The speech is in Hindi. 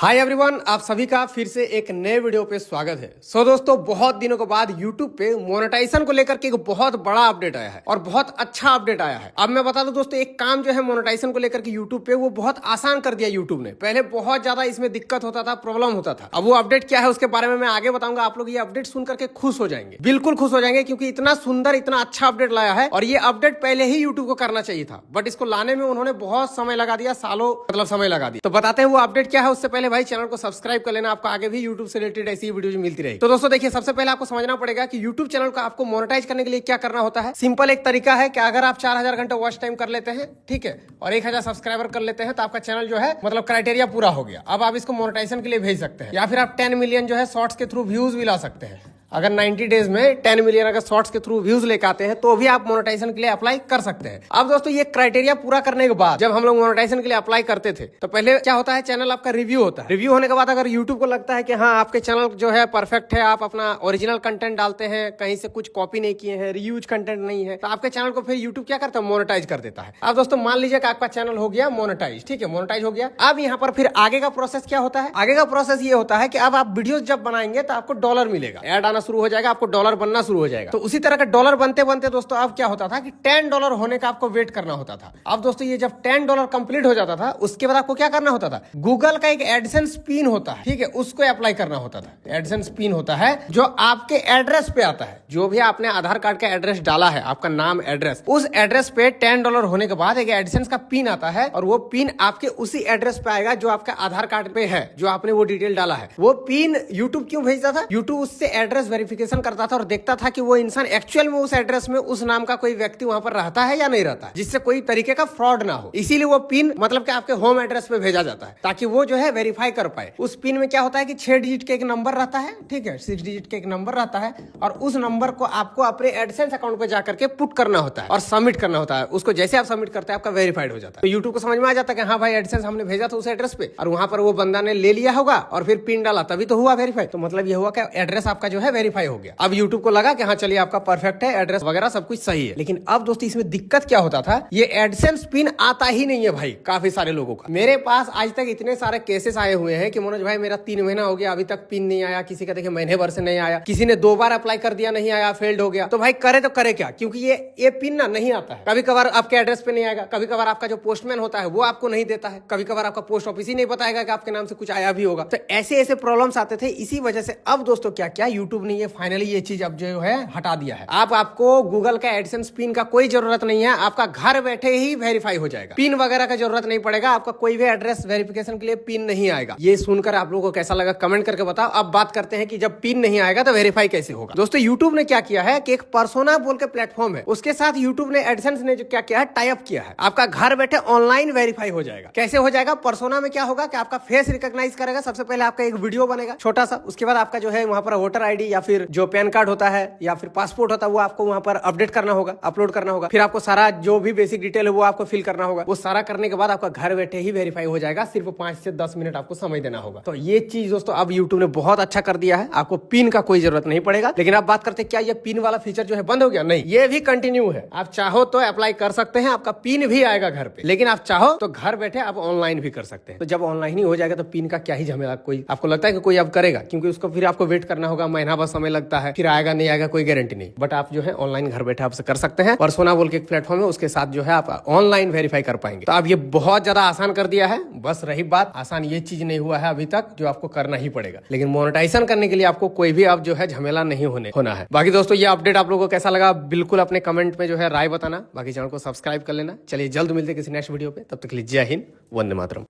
हाय एवरीवन, आप सभी का फिर से एक नए वीडियो पे स्वागत है। दोस्तों, बहुत दिनों के बाद YouTube पे मोनेटाइजेशन को लेकर के एक बहुत बड़ा अपडेट आया है और बहुत अच्छा अपडेट आया है। अब मैं बता दूं दोस्तों, एक काम जो है मोनेटाइजेशन को लेकर के YouTube पे वो बहुत आसान कर दिया YouTube ने। पहले बहुत ज्यादा इसमें दिक्कत होता था, प्रॉब्लम होता था। अब वो अपडेट क्या है उसके बारे में मैं आगे बताऊंगा। आप लोग ये अपडेट सुन करके खुश हो जाएंगे, बिल्कुल खुश हो जाएंगे, क्योंकि इतना सुंदर इतना अच्छा अपडेट लाया है। और ये अपडेट पहले ही YouTube को करना चाहिए था, बट इसको लाने में उन्होंने बहुत समय लगा दिया, सालों मतलब समय लगा दिया। तो बताते हैं वो अपडेट क्या है। उससे पहले भाई चैनल को सब्सक्राइब कर लेना, आपको आगे भी YouTube से रिलेटेड ऐसी वीडियो मिलती रहेगी। तो दोस्तों देखिए, सबसे पहले आपको समझना पड़ेगा कि YouTube चैनल को आपको मोनेटाइज करने के लिए क्या करना होता है। सिंपल एक तरीका है कि अगर आप 4000 घंटे वॉच टाइम कर लेते हैं, ठीक है, और 1000 सब्सक्राइबर कर लेते हैं, तो आपका चैनल जो है मतलब क्राइटेरिया पूरा हो गया। अब आप इसको मोनेटाइजेशन के लिए भेज सकते हैं, या फिर आप 10 मिलियन जो है शॉर्ट्स के थ्रू व्यूज भी ला सकते हैं। अगर 90 डेज में 10 मिलियन अगर शॉर्ट्स के थ्रू व्यूज लेकर आते हैं, तो भी आप मोनेटाइजेशन के लिए अप्लाई कर सकते हैं। अब दोस्तों, ये क्राइटेरिया पूरा करने के बाद जब हम लोग मोनेटाइजेशन के लिए अप्लाई करते थे, तो पहले क्या होता है, चैनल आपका रिव्यू होता है। रिव्यू होने के बाद अगर यूट्यूब को लगता है कि हाँ आपके चैनल जो है परफेक्ट है, आप अपना ओरिजिनल कंटेंट डालते हैं, कहीं से कुछ कॉपी नहीं किए हैं, रीयूज कंटेंट नहीं है, तो आपके चैनल को फिर यूट्यूब क्या करता है, मोनेटाइज कर देता है। अब दोस्तों मान लीजिए कि आपका चैनल हो गया मोनेटाइज, ठीक है, मोनेटाइज हो गया। अब यहाँ पर फिर आगे का प्रोसेस क्या होता है। आगे का प्रोसेस ये होता है कि अब आप वीडियोस जब बनाएंगे तो आपको डॉलर मिलेगा, ऐड आना शुरू हो जाएगा, आपको डॉलर बनना शुरू हो जाएगा। तो उसी तरह का डॉलर बनते बनते दोस्तों अब क्या होता था कि $10 होने का आपको वेट करना होता था। अब दोस्तों ये जब $10 कंप्लीट हो जाता था, उसके बाद आपको क्या करना होता था, गूगल का एक एडसेंस पिन होता है, ठीक है, उसको अप्लाई करना होता था। एडसेंस पिन होता है जो आपके एड्रेस पे आता है, जो भी आपने आधार कार्ड का एड्रेस डाला है, आपका नाम एड्रेस, उस एड्रेस पे $10 होने के बाद एक एडसेंस का पिन आता है, और वो पिन आपके उसी एड्रेस पे आएगा जो आपका आधार कार्ड पे है, जो आपने वो डिटेल डाला है। वो पिन यूट्यूब क्यों भेजता था, यूट्यूब उससे एड्रेस वेरिफिकेशन करता था और देखता था कि वो इंसान एक्चुअल में उस एड्रेस में उस नाम का कोई व्यक्ति वहां पर रहता है या नहीं रहता है, जिससे कोई तरीके का फ्रॉड ना हो। इसीलिए वो पिन मतलब कि आपके होम एड्रेस पे भेजा जाता है, ताकि वो जो है वेरीफाई कर पाए। उस पिन में क्या होता है कि 6 डिजिट के एक नंबर रहता है, ठीक है, 6 डिजिट के एक नंबर रहता है, और उस नंबर को आपको अपने एडसेंस अकाउंट पे जाकर के पुट करना होता है और सबमिट करना होता है। उसको जैसे आप सबमिट करते हैं आपका वेरीफाइड हो जाता है। तो यूट्यूब को समझ में आ जाता है कि हाँ भाई एडसेंस हमने भेजा था उस एड्रेस पे, और वहां पर वो बंदा ने ले लिया होगा और फिर पिन डाला, तभी तो हुआ वेरीफाई। तो मतलब ये हुआ कि एड्रेस आपका जो है वेरीफाई हो गया। अब यूट्यूब को लगा कि हाँ चलिए आपका परफेक्ट है, एड्रेस वगैरह सब कुछ सही है। लेकिन अब दोस्तों इसमें दिक्कत क्या होता था, ये एडसेंस पिन आता ही नहीं है भाई काफी सारे लोगों का। मेरे पास आज तक इतने सारे केसेस आए हुए हैं कि मनोज भाई मेरा 3 महीना हो गया अभी तक पिन नहीं आया, किसी का देखिए महीने भर से नहीं आया, किसी ने 2 बार अप्लाई कर दिया नहीं आया, फेल्ड हो गया। तो भाई करे तो करे क्या, क्योंकि ये पिन ना नहीं आता है। कभी कभार आपके एड्रेस पे नहीं आएगा, कभी कभार आपका जो पोस्टमैन होता है वो आपको नहीं देता है, कभी कभार आपका पोस्ट ऑफिस ही नहीं बताएगा कि आपके नाम से कुछ आया भी होगा। तो ऐसे ऐसे प्रॉब्लम्स आते थे। इसी वजह से अब दोस्तों क्या क्या यूट्यूब ने ये फाइनली ये चीज अब जो है हटा दिया है। आपको गूगल का एडसेंस पिन का कोई जरूरत नहीं है, आपका घर बैठे ही वेरीफाई हो जाएगा। पिन वगैरह का जरूरत नहीं पड़ेगा, आपका कोई भी एड्रेस वेरिफिकेशन के लिए पिन नहीं आएगा। ये सुनकर आप लोगों को कैसा लगा कमेंट करके बताओ। अब बात करते हैं कि जब पिन नहीं आएगा तो वेरीफाई कैसे होगा। दोस्तों यूट्यूब ने क्या किया है कि एक पर्सोना बोल के प्लेटफॉर्म है, उसके साथ यूट्यूब ने एडसेंस ने जो क्या किया है टाई अप किया है। आपका घर बैठे ऑनलाइन वेरीफाई हो जाएगा। कैसे हो जाएगा, पर्सोना में क्या होगा कि आपका फेस रिकॉग्नाइज करेगा। सबसे पहले आपका एक वीडियो बनेगा छोटा सा, उसके बाद आपका जो है वहां पर वोटर आईडी या फिर जो पैन कार्ड होता है या फिर पासपोर्ट होता है वो आपको वहां पर अपडेट करना होगा, अपलोड करना होगा। फिर आपको सारा जो भी बेसिक डिटेल है वो आपको फिल करना होगा। वो सारा करने के बाद आपका घर बैठे ही वेरीफाई हो जाएगा। सिर्फ 5 से 10 मिनट आपको समय देना होगा। तो ये चीज दोस्तों अब यूट्यूब ने बहुत अच्छा कर दिया है, आपको पिन का कोई जरूरत नहीं पड़ेगा। लेकिन आप बात करते हैं क्या ये पिन वाला फीचर जो है बंद हो गया, नहीं, ये भी कंटिन्यू है। आप चाहो तो अप्लाई कर सकते हैं, आपका पिन भी आएगा घर पे, लेकिन आप चाहो तो घर बैठे आप ऑनलाइन भी कर सकते हैं। तो जब ऑनलाइन ही हो जाएगा तो पिन का क्या ही झमेला, कोई आपको लगता है कि कोई अब करेगा, क्योंकि उसको फिर आपको वेट करना होगा, महीना भर समय लगता है, फिर आएगा नहीं आएगा कोई गारंटी नहीं। बट आप जो है ऑनलाइन घर बैठे आपसे कर सकते हैं। पर्सोना बोल के एक प्लेटफॉर्म है, उसके साथ जो है आप ऑनलाइन वेरीफाई कर पाएंगे। तो अब ये बहुत ज्यादा आसान कर दिया है। बस रही बात, आसान ये चीज नहीं हुआ है अभी तक जो आपको करना ही पड़ेगा। लेकिन मोनेटाइजेशन करने के लिए आपको कोई भी अब जो है झमेला नहीं होना है। बाकी दोस्तों ये अपडेट आप लोगों को कैसा लगा बिल्कुल अपने कमेंट में जो है राय बताना। बाकी चैनल को सब्सक्राइब कर लेना। चलिए जल्द मिलते किसी नेक्स्ट वीडियो पे, तब तक के लिए जय हिंद, वंदे मातरम।